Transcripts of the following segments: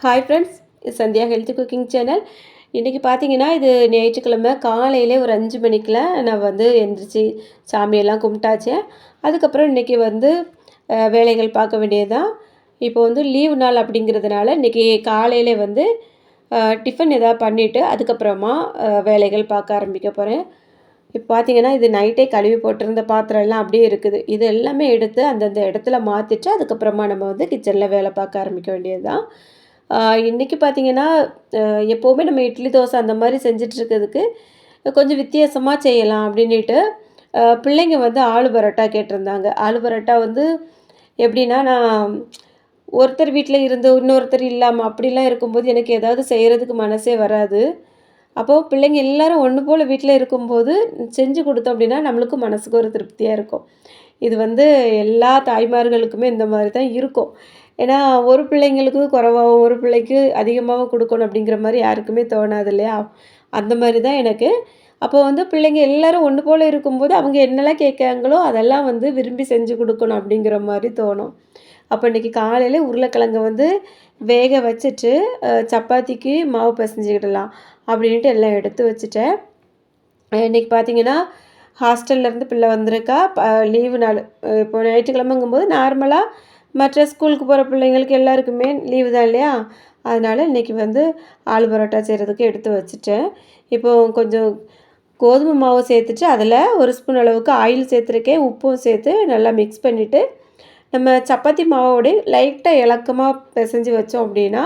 Hi friends, இது Sandhya healthy cooking channel. இன்றைக்கி பார்த்தீங்கன்னா, இது ஞாயிற்றுக்கிழமை காலையிலே ஒரு 5 மணிக்கெலாம் நான் வந்து எந்திரிச்சு சாமியெல்லாம் கும்பிட்டாச்சு. அதுக்கப்புறம் இன்றைக்கி வந்து வேலைகள் பார்க்க வேண்டியது தான். இப்போ வந்து லீவு நாள் அப்படிங்கிறதுனால இன்றைக்கி காலையிலே வந்து டிஃபன் எதாவது பண்ணிவிட்டு அதுக்கப்புறமா வேலைகள் பார்க்க ஆரம்பிக்க போகிறேன். இப்போ பார்த்தீங்கன்னா, இது நைட்டே கழுவி போட்டிருந்த பாத்திரம் எல்லாம் அப்படியே இருக்குது. இது எல்லாமே எடுத்து அந்தந்த இடத்துல மாற்றிட்டு அதுக்கப்புறமா நம்ம வந்து கிச்சனில் வேலை பார்க்க ஆரம்பிக்க வேண்டியது தான். இன்றைக்கி பார்த்தீங்கன்னா, எப்போவுமே நம்ம இட்லி, தோசை அந்த மாதிரி செஞ்சிட்ருக்கிறதுக்கு கொஞ்சம் வித்தியாசமாக செய்யலாம் அப்படின்னுட்டு, பிள்ளைங்க வந்து ஆலு பரோட்டா கேட்டிருந்தாங்க. ஆலு பரோட்டா வந்து எப்படின்னா, நான் ஒருத்தர் வீட்டில் இருந்து இன்னொருத்தர் இல்லாமல் அப்படிலாம் இருக்கும்போது எனக்கு ஏதாவது செய்கிறதுக்கு மனசே வராது. அப்போது பிள்ளைங்க எல்லோரும் ஒன்று போல் வீட்டில் இருக்கும்போது செஞ்சு கொடுத்தோம் அப்படின்னா நம்மளுக்கும் மனசுக்கு ஒரு திருப்தியாக இருக்கும். இது வந்து எல்லா தாய்மார்களுக்குமே இந்த மாதிரி தான் இருக்கும். ஏன்னா ஒரு பிள்ளைங்களுக்கு குறைவாகவும் ஒரு பிள்ளைக்கு அதிகமாகவும் கொடுக்கணும் அப்படிங்கிற மாதிரி யாருக்குமே தோணாது இல்லையா? அந்த மாதிரி தான் எனக்கு. அப்போ வந்து பிள்ளைங்க எல்லோரும் ஒன்று போல் இருக்கும்போது அவங்க என்னெல்லாம் கேட்குறாங்களோ அதெல்லாம் வந்து விரும்பி செஞ்சு கொடுக்கணும் அப்படிங்கிற மாதிரி தோணும். அப்போ இன்றைக்கி காலையில் உருளைக்கிழங்க வந்து வேக வச்சுட்டு சப்பாத்திக்கு மாவு பிசைஞ்சுக்கிடலாம் அப்படின்ட்டு எல்லாம் எடுத்து வச்சுட்டேன். இன்றைக்கி பார்த்தீங்கன்னா, ஹாஸ்டல்லேருந்து பிள்ளை வந்திருக்கா. லீவு நாள். இப்போ ஞாயிற்றுக்கிழமைங்கும்போது நார்மலாக மற்ற ஸ்கூலுக்கு போகிற பிள்ளைங்களுக்கு எல்லாருக்குமே லீவு தான் இல்லையா? அதனால் இன்றைக்கி வந்து ஆலு பரோட்டா செய்கிறதுக்கு எடுத்து வச்சுட்டேன். இப்போது கொஞ்சம் கோதுமை மாவு சேர்த்துட்டு அதில் ஒரு ஸ்பூன் அளவுக்கு ஆயில் சேர்த்துருக்கேன். உப்பும் சேர்த்து நல்லா மிக்ஸ் பண்ணிவிட்டு நம்ம சப்பாத்தி மாவோடய லைட்டாக இலக்கமாக பிசைஞ்சு வச்சோம் அப்படின்னா,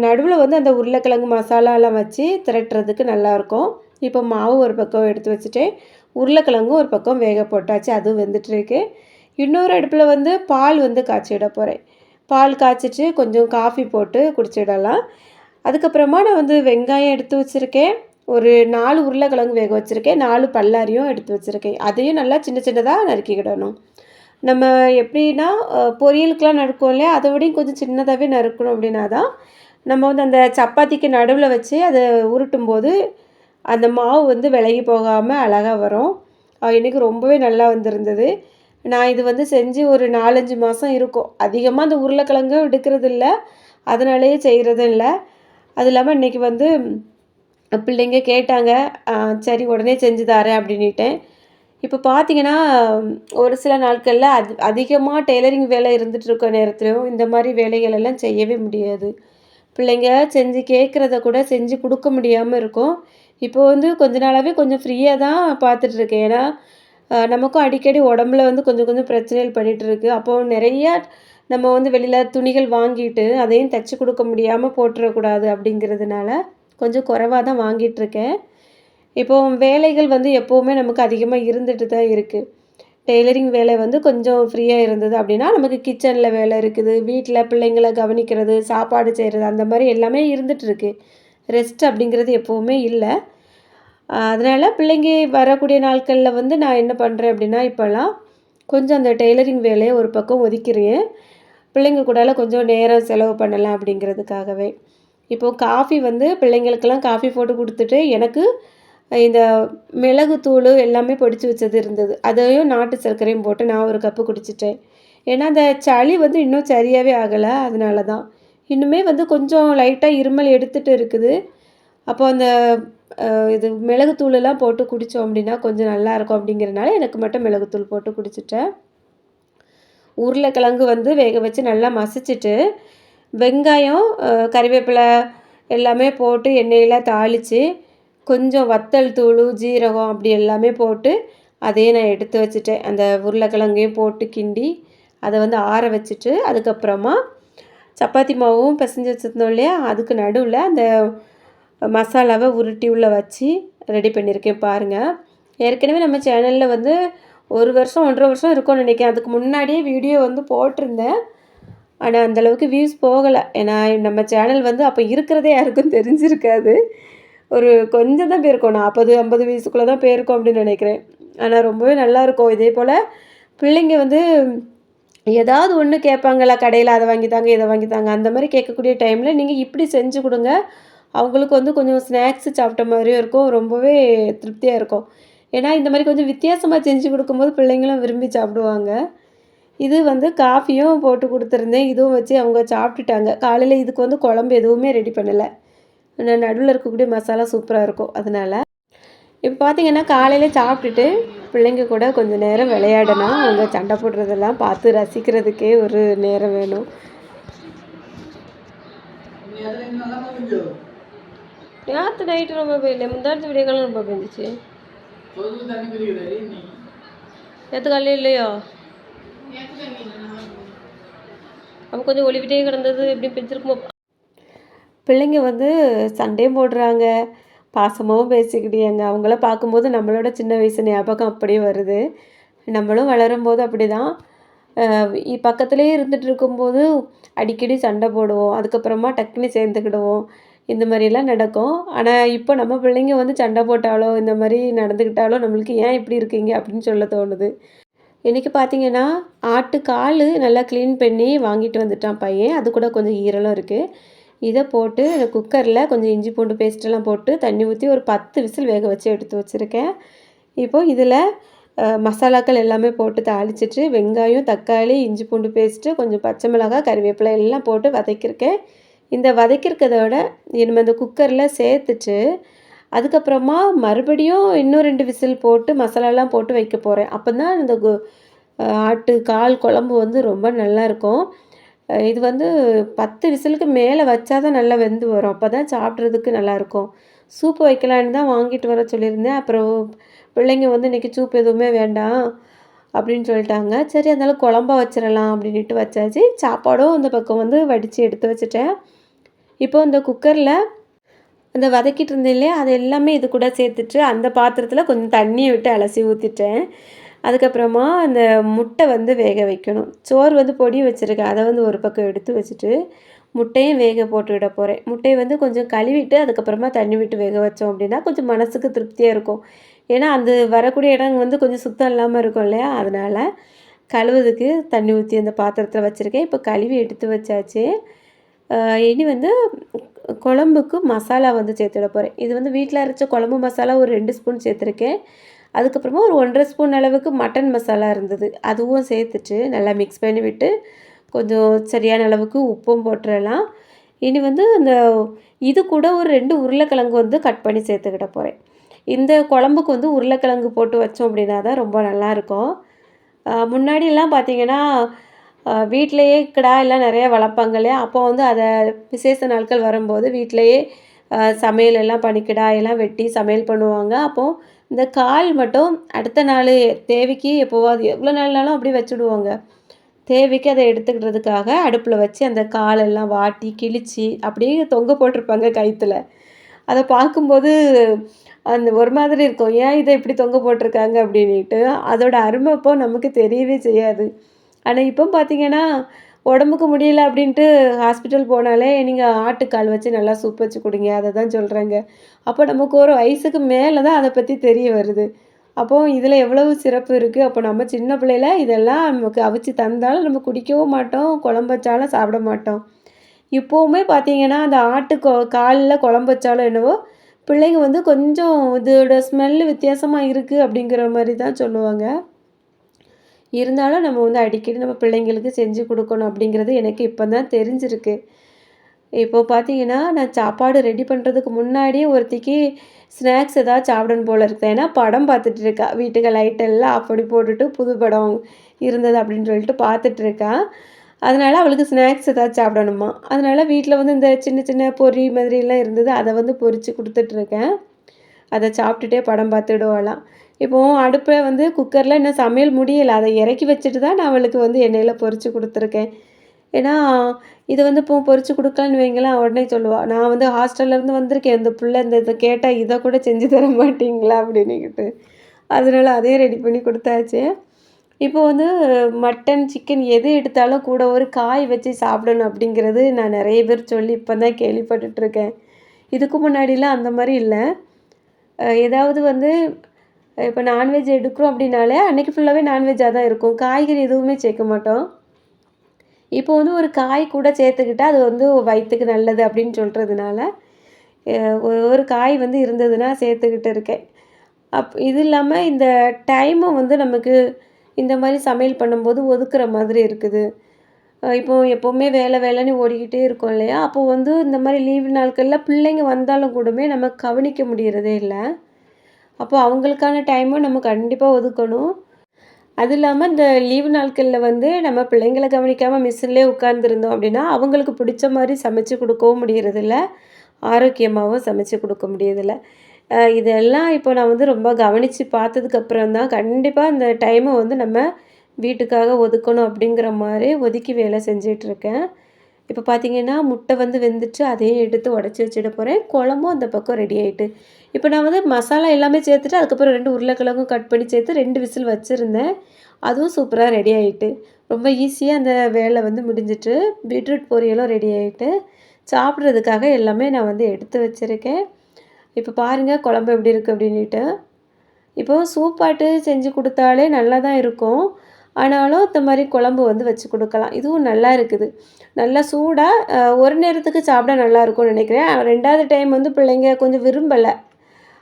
நடுவில் வந்து அந்த உருளைக்கிழங்கு மசாலாலாம் வச்சு திரட்டுறதுக்கு நல்லாயிருக்கும். இப்போ மாவு ஒரு பக்கம் எடுத்து வச்சுட்டேன். உருளைக்கிழங்கும் ஒரு பக்கம் வேக போட்டாச்சு. அதுவும் வெந்துட்டுருக்கு. இன்னொரு அடுப்பில் வந்து பால் வந்து காய்ச்சிட போகிறேன். பால் காய்ச்சிட்டு கொஞ்சம் காஃபி போட்டு குடிச்சிடலாம். அதுக்கப்புறமா நான் வந்து வெங்காயம் எடுத்து வச்சுருக்கேன். ஒரு 4 உருளைக்கிழங்கு வேக வச்சுருக்கேன். 4 பல்லாரியும் எடுத்து வச்சுருக்கேன். அதையும் நல்லா சின்ன சின்னதாக நறுக்கிக்கிடணும். நம்ம எப்படின்னா பொரியலுக்கெலாம் நறுக்குவோம் இல்லையா? அதை விடையும் கொஞ்சம் சின்னதாகவே நறுக்கணும் அப்படின்னா தான் நம்ம வந்து அந்த சப்பாத்திக்கு நடுவில் வச்சு அதை உருட்டும்போது அந்த மாவு வந்து விலகி போகாமல் அழகாக வரும். இன்றைக்கி ரொம்பவே நல்லா வந்திருந்தது. நான் இது வந்து செஞ்சு ஒரு 4, 5 மாதம் இருக்கும். அதிகமாக அந்த உருளைக்கிழங்கும் எடுக்கிறது இல்லை, அதனாலேயே செய்கிறதும் இல்லை. அது இல்லாமல் இன்றைக்கி வந்து பிள்ளைங்க கேட்டாங்க. சரி உடனே செஞ்சு தரேன் அப்படின்னுட்டேன். இப்போ பார்த்தீங்கன்னா, ஒரு சில நாட்களில் அதிகமாக டெய்லரிங் வேலை இருந்துகிட்டு இருக்க நேரத்துலையும் இந்த மாதிரி வேலைகள் எல்லாம் செய்யவே முடியாது. பிள்ளைங்க செஞ்சு கேட்குறத கூட செஞ்சு கொடுக்க முடியாமல் இருக்கும். இப்போ வந்து கொஞ்ச நாளாகவே கொஞ்சம் ஃப்ரீயாக தான் பார்த்துட்ருக்கேன். ஏன்னா நமக்கும் அடிக்கடி உடம்புல வந்து கொஞ்சம் கொஞ்சம் பிரச்சனைகள் பண்ணிகிட்ருக்கு. அப்போது நிறையா நம்ம வந்து வெளியில் துணிகள் வாங்கிட்டு அதையும் தைச்சி கொடுக்க முடியாமல் போட்டுறக்கூடாது அப்படிங்கிறதுனால கொஞ்சம் குறைவா தான் வாங்கிட்டுருக்கேன். இப்போது வேலைகள் வந்து எப்போவுமே நமக்கு அதிகமாக இருந்துட்டு தான் இருக்குது. டெய்லரிங் வேலை வந்து கொஞ்சம் ஃப்ரீயாக இருந்தது அப்படின்னா நமக்கு கிச்சனில் வேலை இருக்குது, வீட்டில் பிள்ளைங்கள கவனிக்கிறது, சாப்பாடு செய்கிறது அந்த மாதிரி எல்லாமே இருந்துகிட்ருக்கு. ரெஸ்ட் அப்படிங்கிறது எப்போவுமே இல்லை. அதனால் பிள்ளைங்க வரக்கூடிய நாட்களில் வந்து நான் என்ன பண்ணுறேன் அப்படின்னா, இப்போல்லாம் கொஞ்சம் அந்த டெய்லரிங் வேலையை ஒரு பக்கம் ஒதுக்கிறேன். பிள்ளைங்க கூடலாம் கொஞ்சம் நேரம் செலவு பண்ணலாம் அப்படிங்கிறதுக்காகவே. இப்போது காஃபி வந்து பிள்ளைங்களுக்கெல்லாம் காஃபி போட்டு கொடுத்துட்டு எனக்கு இந்த மிளகுத்தூள் எல்லாமே பொடிச்சு வச்சது இருந்தது. அதையும் நாட்டு சர்க்கரையும் போட்டு நான் ஒரு கப்பு குடிச்சிட்டேன். ஏன்னா அந்த சளி வந்து இன்னும் சரியாகவே ஆகலை. அதனால தான். இன்னுமே வந்து கொஞ்சம் லைட்டாக இருமல் எடுத்துகிட்டு இருக்குது. அப்போ அந்த இது மிளகுத்தூளெல்லாம் போட்டு குடித்தோம் அப்படின்னா கொஞ்சம் நல்லாயிருக்கும் அப்படிங்கிறனால எனக்கு மட்டும் மிளகுத்தூள் போட்டு குடிச்சிட்டேன். உருளைக்கிழங்கு வந்து வேக வச்சு நல்லா மசிச்சுட்டு வெங்காயம், கறிவேப்பிலை எல்லாமே போட்டு எண்ணெயில் தாளித்து கொஞ்சம் வத்தல் தூள், ஜீரகம் அப்படி எல்லாமே போட்டு அதையே நான் எடுத்து வச்சுட்டேன். அந்த உருளைக்கிழங்கையும் போட்டு கிண்டி அதை வந்து ஆற வச்சுட்டு அதுக்கப்புறமா சப்பாத்தி மாவும் பிசைஞ்சு வச்சுருந்தோம் இல்லையா? அதுக்கு நடுவில் அந்த மசாலாவை உருட்டி உள்ளே வச்சு ரெடி பண்ணியிருக்கேன் பாருங்கள். ஏற்கனவே நம்ம சேனலில் வந்து 1 வருஷம் 1.5 வருஷம் இருக்கும்னு நினைக்கிறேன். அதுக்கு முன்னாடியே வீடியோ வந்து போட்டிருந்தேன். ஆனால் அந்தளவுக்கு வியூஸ் போகலை. ஏன்னா நம்ம சேனல் வந்து அப்போ இருக்கிறதே யாருக்கும் தெரிஞ்சிருக்காது. ஒரு கொஞ்சம் தான் போயிருக்கோம். 40, 50 வயசுக்குள்ளே தான் போயிருக்கோம் அப்படின்னு நினைக்கிறேன். ஆனால் ரொம்பவே நல்லாயிருக்கும். இதே போல் பிள்ளைங்க வந்து ஏதாவது ஒன்று கேட்பாங்களா கடையில் அதை வாங்கித்தாங்க இதை வாங்கித்தாங்க அந்த மாதிரி கேட்கக்கூடிய டைமில் நீங்கள் இப்படி செஞ்சு கொடுங்க. அவங்களுக்கு வந்து கொஞ்சம் ஸ்நாக்ஸு சாப்பிட்ட மாதிரியும் இருக்கும். ரொம்பவே திருப்தியாக இருக்கும். ஏன்னா இந்த மாதிரி கொஞ்சம் வித்தியாசமாக செஞ்சு கொடுக்கும்போது பிள்ளைங்களும் விரும்பி சாப்பிடுவாங்க. இது வந்து காஃபியும் போட்டு குடுத்துருந்தேன். இதுவும் வச்சு அவங்க சாப்பிட்டுட்டாங்க. காலையில இதுக்கு வந்து குழம்பு எதுவுமே ரெடி பண்ணல. நடுவுல இருக்கக்கூடிய மசாலா சூப்பரா இருக்கும். அதனால. இப்ப பார்த்தீங்கன்னா, காலையில சாப்பிட்டுட்டு பிள்ளைங்க கூட கொஞ்சம் நேரம் விளையாடணும். அவங்க சண்டை போடுறதெல்லாம் பார்த்து ரசிக்கிறதுக்கே ஒரு நேரம் வேணும். நேத்து நைட்டு ரொம்ப பெய்யல. முந்தானத்து விடியகாலம் ரொம்ப பெஞ்சுச்சு. நேற்று காலையில் இல்லையோ? அப்போ கொஞ்சம் ஒளிவிட்டே கிடந்தது எப்படி பெஞ்சிருக்குமோ. பிள்ளைங்க வந்து சண்டையும் போடுறாங்க, பாசமாகவும் பேசிக்கிட்டியாங்க. அவங்கள பார்க்கும்போது நம்மளோட சின்ன வயசு ஞாபகம் அப்படியே வருது. நம்மளும் வளரும்போது அப்படி தான். பக்கத்துலேயே இருந்துட்டு இருக்கும்போது அடிக்கடி சண்டை போடுவோம். அதுக்கப்புறமா டக்குன்னு சேர்ந்துக்கிடுவோம். இந்த மாதிரிலாம் நடக்கும். ஆனால் இப்போ நம்ம பிள்ளைங்க வந்து சண்டை போட்டாலோ, இந்த மாதிரி நடந்துக்கிட்டாலோ நம்மளுக்கு ஏன் இப்படி இருக்கீங்க அப்படின்னு சொல்ல தோணுது. இன்றைக்கி பார்த்தீங்கன்னா, ஆட்டுக்கால் நல்லா க்ளீன் பண்ணி வாங்கிட்டு வந்துட்டான் பையன். அது கூட கொஞ்சம் ஈரலும் இருக்குது. இதை போட்டு குக்கரில் கொஞ்சம் இஞ்சி பூண்டு பேஸ்ட்டெல்லாம் போட்டு தண்ணி ஊற்றி ஒரு 10 விசில் வேக வச்சு எடுத்து வச்சுருக்கேன். இப்போது இதில் மசாலாக்கள் எல்லாமே போட்டு தாளிச்சிட்டு வெங்காயம், தக்காளி, இஞ்சி பூண்டு பேஸ்ட்டு, கொஞ்சம் பச்சை மிளகாய், கறிவேப்பிலை எல்லாம் போட்டு வதக்கியிருக்கேன். இந்த வதக்கியிருக்கிறதோட இனிமேல் இந்த குக்கரில் சேர்த்துட்டு அதுக்கப்புறமா மறுபடியும் இன்னும் 2 விசில் போட்டு மசாலாலாம் போட்டு வைக்க போகிறேன். அப்போ தான் இந்த ஆட்டு கால் குழம்பு வந்து ரொம்ப நல்லாயிருக்கும். இது வந்து 10 விசிலுக்கு மேலே வச்சா தான் நல்லா வெந்து வரும். அப்போ தான் சாப்பிட்றதுக்கு நல்லாயிருக்கும். சூப்பு வைக்கலான்னு தான் வாங்கிட்டு வர சொல்லியிருந்தேன். அப்புறம் பிள்ளைங்க வந்து இன்றைக்கி சூப் எதுவுமே வேண்டாம் அப்படின்னு சொல்லிட்டாங்க. சரி அதனால குழம்பா வச்சிடலாம் அப்படின்ட்டு வச்சாச்சு. சாப்பாடும் இந்த பக்கம் வந்து வடித்து எடுத்து வச்சுட்டேன். இப்போ இந்த குக்கரில் அந்த வதக்கிட்டு இருந்தேன் இல்லையா, அது எல்லாமே இது கூட சேர்த்துட்டு அந்த பாத்திரத்தில் கொஞ்சம் தண்ணியை விட்டு அலசி ஊற்றிட்டேன். அதுக்கப்புறமா அந்த முட்டை வந்து வேக வைக்கணும். சோறு வந்து பொடி வச்சுருக்கேன். அதை வந்து ஒரு பக்கம் எடுத்து வச்சுட்டு முட்டையும் வேக போட்டு விட போகிறேன். முட்டையை வந்து கொஞ்சம் கழுவிட்டு அதுக்கப்புறமா தண்ணி விட்டு வேக வச்சோம் அப்படின்னா கொஞ்சம் மனசுக்கு திருப்தியாக இருக்கும். ஏன்னா அந்த வரக்கூடிய இடம் வந்து கொஞ்சம் சுத்தம் இல்லாமல் இருக்கும் இல்லையா, அதனால் கழுவுறதுக்கு தண்ணி ஊற்றி அந்த பாத்திரத்தில் வச்சுருக்கேன். இப்போ கழுவி எடுத்து வச்சாச்சு. இனி வந்து குழம்புக்கு மசாலா வந்து சேர்த்துட போகிறேன். இது வந்து வீட்டில் அரைச்ச குழம்பு மசாலா ஒரு 2 ஸ்பூன் சேர்த்துருக்கேன். அதுக்கப்புறமா ஒரு 1 1/2 ஸ்பூன் அளவுக்கு மட்டன் மசாலா இருந்தது. அதுவும் சேர்த்துட்டு நல்லா மிக்ஸ் பண்ணி விட்டு கொஞ்சம் சரியான அளவுக்கு உப்பும் போட்டுறலாம். இனி வந்து அந்த இது கூட ஒரு 2 உருளைக்கிழங்கு வந்து கட் பண்ணி சேர்த்துக்கிட போகிறேன். இந்த குழம்புக்கு வந்து உருளைக்கிழங்கு போட்டு வச்சோம் அப்படின்னா தான் ரொம்ப நல்லாயிருக்கும். முன்னாடியெல்லாம் பார்த்திங்கன்னா வீட்டிலையே கிடா எல்லாம் நிறையா வளர்ப்பாங்க இல்லையா, அப்போ வந்து அதை விசேஷ நாட்கள் வரும்போது வீட்டிலையே சமையல் எல்லாம் பண்ணி கிடாயெல்லாம் வெட்டி சமையல் பண்ணுவாங்க. அப்போது இந்த கால் மட்டும் அடுத்த நாள் தேவைக்கு எப்போவாது எவ்வளோ நாள்னாலும் அப்படியே வச்சுடுவாங்க. தேவைக்கு அதை எடுத்துக்கிட்டதுக்காக அடுப்பில் வச்சு அந்த காலெல்லாம் வாட்டி கிழித்து அப்படியே தொங்க போட்டிருப்பாங்க கயித்துல. அதை பார்க்கும்போது அந்த ஒரு மாதிரி இருக்கும். ஏன் இதை இப்படி தொங்க போட்டிருக்காங்க அப்படின்ட்டு. அதோட அருமை அப்போ நமக்கு தெரியவே செய்யாது. ஆனால் இப்போ பார்த்தீங்கன்னா உடம்புக்கு முடியல அப்படின்ட்டு ஹாஸ்பிட்டல் போனாலே நீங்கள் ஆட்டுக்கால் வச்சு நல்லா சூப் வச்சு குடிங்க அதை தான் சொல்கிறாங்க. அப்போ நமக்கு ஒரு வயசுக்கு மேலே தான் அதை பற்றி தெரிய வருது. அப்போது இதில் எவ்வளவு சிறப்பு இருக்குது. அப்போ நம்ம சின்ன பிள்ளையில இதெல்லாம் நமக்கு அவிச்சு தந்தாலும் நம்ம குடிக்கவும் மாட்டோம், குழம்பு வச்சாலும் சாப்பிட மாட்டோம். இப்போவுமே பார்த்தீங்கன்னா அந்த ஆட்டு காலில் குழம்பு வச்சாலும் என்னவோ பிள்ளைங்க வந்து கொஞ்சம் இதோட ஸ்மெல்லு வித்தியாசமாக இருக்குது அப்படிங்கிற மாதிரி தான் சொல்லுவாங்க. இருந்தாலும் நம்ம வந்து அடிக்கடி நம்ம பிள்ளைங்களுக்கு செஞ்சு கொடுக்கணும் அப்படிங்கிறது எனக்கு இப்போ தான் தெரிஞ்சிருக்கு. இப்போது பார்த்தீங்கன்னா நான் சாப்பாடு ரெடி பண்ணுறதுக்கு முன்னாடியே ஒருத்திக்கு ஸ்நாக்ஸ் ஏதாவது சாப்பிடணும் போல் இருக்குது. ஏன்னா படம் பார்த்துட்டு இருக்கா. வீட்டுக்கு லைட்டெல்லாம் ஆஃப் பண்ணி போட்டுட்டு புது படம் இருந்தது அப்படின்னு சொல்லிட்டு பார்த்துட்ருக்கா. அதனால் அவளுக்கு ஸ்நாக்ஸ் ஏதாவது சாப்பிடணுமா. அதனால் வீட்டில் வந்து இந்த சின்ன சின்ன பொரி மாதிரிலாம் இருந்தது. அதை வந்து பொரித்து கொடுத்துட்ருக்கேன். அதை சாப்பிட்டுட்டே படம் பார்த்துடுவாளாம். இப்போது அடுப்பில் வந்து குக்கரில் இன்னும் சமையல் முடியலை. அதை இறக்கி வச்சுட்டு தான் நான் அவளுக்கு வந்து எண்ணெயில் பொரித்து கொடுத்துருக்கேன். ஏன்னா இது வந்து இப்போ பொரித்து கொடுக்கலான்னு வைங்களேன், உடனே சொல்லுவாள், நான் வந்து ஹாஸ்டல்லேருந்து வந்திருக்கேன், இந்த பிள்ளை இந்த இதை கேட்டால் இதை கூட செஞ்சு தர மாட்டிங்களா அப்படின்னுக்கிட்டு. அதனால் அதையும் ரெடி பண்ணி கொடுத்தாச்சு. இப்போ வந்து மட்டன், சிக்கன் எது எடுத்தாலும் கூட ஒரு காய் வச்சு சாப்பிடணும் அப்படிங்கிறது நான் நிறைய பேர் சொல்லி இப்போ தான் கேள்விப்பட்டுட்ருக்கேன். இதுக்கு முன்னாடிலாம் அந்த மாதிரி இல்லை. ஏதாவது வந்து இப்போ நான்வெஜ் எடுக்கிறோம் அப்படின்னாலே அன்றைக்கி ஃபுல்லாகவே நான்வெஜ்ஜாக தான் இருக்கும். காய்கறி எதுவுமே சேர்க்க மாட்டோம். இப்போ வந்து ஒரு காய் கூட சேர்த்துக்கிட்டா அது வந்து வயிற்றுக்கு நல்லது அப்படின்னு சொல்கிறதுனால ஒரு காய் வந்து இருந்ததுன்னா சேர்த்துக்கிட்டு இருக்கேன். இது இல்லாமல் இந்த டைமும் வந்து நமக்கு இந்த மாதிரி சமையல் பண்ணும்போது ஒதுக்குற மாதிரி இருக்குது. இப்போ எப்போவுமே வேலை வேலைன்னு ஓடிக்கிட்டே இருக்கோம் இல்லையா? அப்போ வந்து இந்த மாதிரி லீவு நாட்கள்ல பிள்ளைங்க வந்தாலும் கூடமே நம்ம கவனிக்க முடியறதே இல்ல. அப்போ அவங்களுக்கான டைமும் நம்ம கண்டிப்பா ஒதுக்கணும். அது இல்லாம இந்த லீவு நாட்கள்ல வந்து நம்ம பிள்ளைங்கள கவனிக்காம மிஷின்லயே உட்கார்ந்துருந்தோம் அப்படின்னா, அவங்களுக்கு பிடிச்ச மாரி சமைச்சு குடுக்கவும் முடியறதில்ல. ஆரோக்கியமாவும் சமைச்சு குடுக்க முடியறதில்ல. இதெல்லாம் இப்போ நான் வந்து ரொம்ப கவனிச்சு பார்த்ததுக்கு அப்புறம் தான் கண்டிப்பா இந்த டைம வந்து நம்ம வீட்டுக்காக ஒதுக்கணும் அப்படிங்கிற மாரி ஒதுக்கி வேலை செஞ்சுட்ருக்கேன். இப்போ பார்த்தீங்கன்னா, முட்டை வந்து வெந்துச்சு. அதையும் எடுத்து உடைச்சு வச்சுட போறேன். குழம்பும் அந்த பக்கம் ரெடி ஆயிட்டு. இப்போ நான் வந்து மசாலா எல்லாமே சேர்த்துட்டு, அதுக்கப்புறம் 2 உருளைக்கிழங்கும் கட் பண்ணி சேர்த்து 2 விசில் வச்சிருந்தேன். அதுவும் சூப்பரா ரெடி ஆயிட்டு. ரொம்ப ஈஸியா அந்த வேலை வந்து முடிஞ்சிட்டு. பீட்ரூட் பொரியலும் ரெடி ஆயிட்டு. சாப்பிட்றதுக்காக எல்லாமே நான் வந்து எடுத்து வச்சிருக்கேன். இப்போ பாருங்க குழம்பு எப்படி இருக்கு அப்படின்னுட்டு. இப்போ சூப்பாட்டு செஞ்சு குடுத்தாலே நல்லா தான் இருக்கும். ஆனாலும் இந்த மாரி குழம்பு வந்து வச்சு குடுக்கலாம். இதுவும் நல்லா இருக்குது. நல்லா சூடா ஒரு நேரத்துக்கு சாப்பிட நல்லாயிருக்கும்னு நெனைக்கிறேன். 2வது டைம் வந்து பிள்ளைங்க கொஞ்சம் விரும்பல.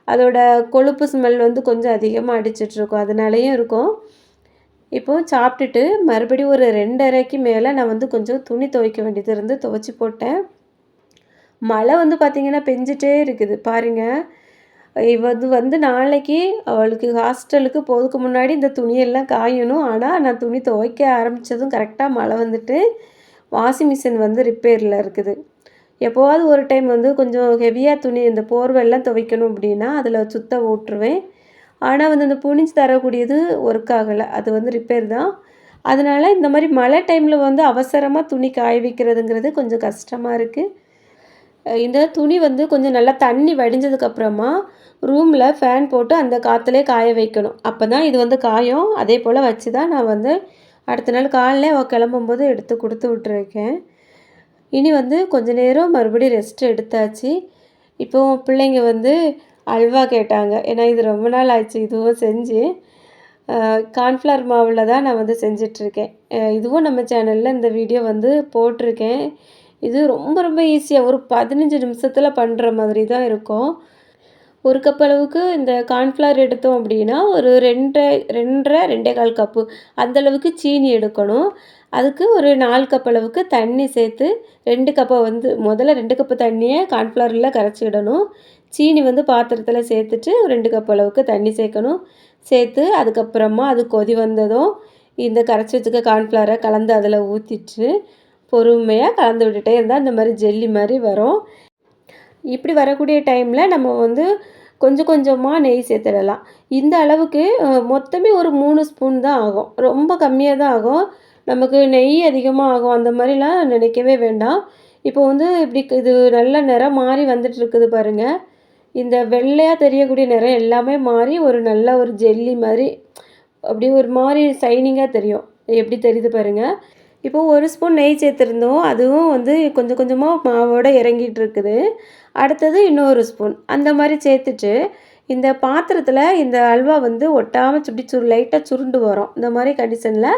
அதோட கொழுப்பு ஸ்மெல் வந்து கொஞ்சம் அதிகமா அடிச்சிட்ருக்கும். அதனாலேயும் இருக்கும். இப்போ சாப்பிட்டுட்டு மறுபடியும் ஒரு 2:30க்கு மேல நான் வந்து கொஞ்சம் துணி துவைக்க வேண்டியது இருந்து துவைச்சு போட்டேன். மழை வந்து பார்த்தீங்கன்னா பெஞ்சுட்டே இருக்குது பாருங்க. இவது வந்து நாளைக்கு அவளுக்கு ஹாஸ்டலுக்கு போறதுக்கு முன்னாடி இந்த துணியெல்லாம் காயணும். ஆனா, நான் துணி துவைக்க ஆரம்பிச்சதும் கரெக்ட்டா மழை வந்துட்டு, வாஷிங் மிஷின் வந்து ரிப்பேர்ல இருக்குது. எப்போவாவது ஒரு டைம் வந்து கொஞ்சம் ஹெவியா துணி இந்த போர்வைலாம் துவைக்கணும் அப்படின்னா, அதில சுத்த விட்டுருவேன். ஆனா வந்து இந்த புழிஞ்சு தரக்கூடியது ஒர்க் ஆகல. அது வந்து ரிப்பேர் தான். அதனால இந்த மாரி மழை டைம்ல வந்து அவசரமா துணி காய வைக்கிறதுங்கிறது கொஞ்சம் கஷ்டமா இருக்கு. இந்த துணி வந்து கொஞ்சம் நல்லா தண்ணி வடிஞ்சதுக்கப்புறமா, ரூம்ல ஃபேன் போட்டு அந்த காத்துலே காய வைக்கணும். அப்பதான் இது வந்து காயும். அதேபோல வச்சு தான் நான் வந்து அடுத்த நாள் காலையில அவ கிளம்பும்போது எடுத்து குடுத்து விட்டுருக்கேன். இனி வந்து கொஞ்ச நேரம் மறுபடியும் ரெஸ்ட் எடுத்தாச்சு. இப்போ பிள்ளைங்க வந்து அல்வா கேட்டாங்க. ஏன்னா இது ரொம்ப நாள் ஆச்சு இதுவும் செஞ்சு. கார்ன்ஃப்ளவர் மாவுல தான் நான் வந்து செஞ்சுட்ருக்கேன். இதுவும் நம்ம சேனல்ல இந்த வீடியோ வந்து போட்டிருக்கேன். இது ரொம்ப ரொம்ப ஈஸியா ஒரு 15 நிமிஷத்துல பண்ற மாதிரி தான் இருக்கும். 1 கப் அளவுக்கு இந்த கார்ன்ஃப்ளவர் எடுத்தோம் அப்படின்னா, ஒரு 2 2 1/2 கப்பு அந்த அளவுக்கு சீனி எடுக்கணும். அதுக்கு ஒரு 4 கப் அளவுக்கு தண்ணி சேர்த்து 2 கப்ப வந்து முதல்ல 2 கப்பு தண்ணிய கார்ன்ஃப்ளவர்ல கரைச்சிடணும். சீனி வந்து பாத்திரத்தில சேர்த்துட்டு 2 கப் அளவுக்கு தண்ணி சேர்க்கணும். சேர்த்து அதுக்கப்புறமா அது கொதி வந்ததும், இந்த கரைச்சி வச்சுக்க கார்ன்ஃப்ளவர கலந்து அதில ஊத்திட்டு, பொறுமையா கலந்து விட்டுட்டே இருந்தா இந்த மாரி ஜெல்லி மாரி வரும். இப்படி வரக்கூடிய டைம்ல நம்ம வந்து கொஞ்சம் கொஞ்சமா நெய் சேர்த்துடலாம். இந்த அளவுக்கு மொத்தமே ஒரு 3 ஸ்பூன் தான் ஆகும். ரொம்ப கம்மியா தான் ஆகும். நமக்கு நெய் அதிகமா ஆகும் அந்த மாரிலாம் நினைக்கவே வேண்டாம். இப்போ வந்து இப்படி இது நல்ல நிறம் மாறி வந்துட்டு இருக்குது பாருங்க. இந்த வெள்ளையா தெரியக்கூடிய நிறம் எல்லாமே மாறி ஒரு நல்ல ஒரு ஜெல்லி மாரி அப்படியே ஒரு மாரி ஷைனிங்கா தெரியும். எப்படி தெரியுது பாருங்க. இப்போ 1 ஸ்பூன் நெய் சேர்த்துருந்தோம். அதுவும் வந்து கொஞ்சம் கொஞ்சமா மாவோட இறங்கிட்டு இருக்குது. அடுத்தது இன்னொரு ஸ்பூன். அந்த மாரி சேர்த்துட்டு, இந்த பாத்திரத்தில இந்த அல்வா வந்து ஒட்டாம இப்படி லைட்டா சுருண்டு வரும். இந்த மாரி கண்டிஷன்ல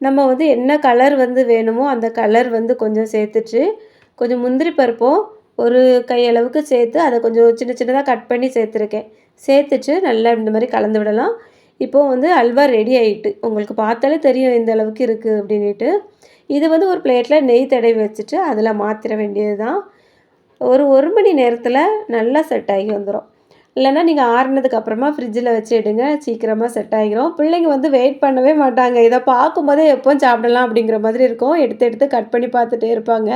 நம்ம வந்து என்ன கலர் வந்து வேணுமோ, அந்த கலர் வந்து கொஞ்சம் சேர்த்துட்டு, கொஞ்சம் முந்திரி பருப்பும் ஒரு கையளவுக்கு சேர்த்து, அத கொஞ்சம் சின்ன சின்னதா கட் பண்ணி சேர்த்துருக்கேன். சேர்த்துட்டு நல்லா இந்த மாரி கலந்து விடலாம். இப்போ வந்து அல்வா ரெடி ஆயிட்டு. உங்களுக்கு பார்த்தாலே தெரியும் எந்த அளவுக்கு இருக்குது அப்படின்னுட்டு. இது வந்து ஒரு பிளேட்ல நெய் தடவி வச்சுட்டு, அதில மாத்திர வேண்டியது தான். ஒரு 1 மணி நேரத்தில நல்லா செட் ஆகி வந்துரும். இல்லன்னா நீங்க ஆறுனதுக்கு அப்புறமா ஃப்ரிட்ஜில வச்சு எடுங்க. சீக்கிரமா செட் ஆகிரும். பிள்ளைங்க வந்து வெயிட் பண்ணவே மாட்டாங்க. இத பார்க்கும்போதே எப்பவும் சாப்பிடலாம் அப்படிங்கிற மாதிரி இருக்கும். எடுத்து எடுத்து கட் பண்ணி பார்த்துட்டே இருப்பாங்க.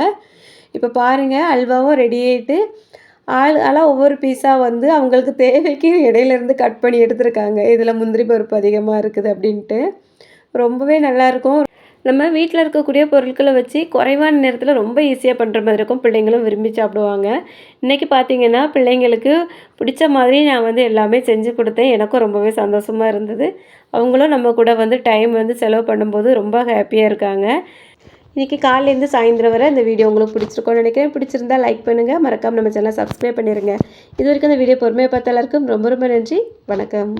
இப்போ பாருங்க அல்வாவும் ரெடி ஆயிட்டு, ஆளா ஒவ்வொரு பீஸா வந்து அவங்களுக்கு தேவைக்கு இடையிலேருந்து கட் பண்ணி எடுத்துருக்காங்க. இதில முந்திரி பருப்பு அதிகமா இருக்குது அப்படின்ட்டு. ரொம்பவே நல்லாயிருக்கும். நம்ம வீட்ல இருக்கக்கூடிய பொருட்கள வச்சு குறைவான நேரத்தில ரொம்ப ஈஸியா பண்ற மாதிரி இருக்கும். பிள்ளைங்களும் விரும்பி சாப்பிடுவாங்க. இன்னைக்கு பார்த்தீங்கன்னா, பிள்ளைங்களுக்கு பிடிச்ச மாதிரி நான் வந்து எல்லாமே செஞ்சு குடுத்தேன். எனக்கும் ரொம்பவே சந்தோஷமா இருந்தது. அவங்களும் நம்ம கூட வந்து டைம் வந்து செலவு பண்ணும்போது ரொம்ப ஹேப்பியா இருக்காங்க. இன்னைக்கு காலையிலேருந்து சாயந்தரம் வரை இந்த வீடியோ உங்களுக்கு பிடிச்சிருக்கும்னு நினைக்கிறேன். பிடிச்சிருந்தா லைக் பண்ணுங்க. மறக்காம நம்ம சேனலை சப்ஸ்கிரைப் பண்ணிருங்க. இதுவரைக்கும் இந்த வீடியோ பொறுமையா பார்த்த எல்லாருக்கும் ரொம்ப ரொம்ப நன்றி. வணக்கம்.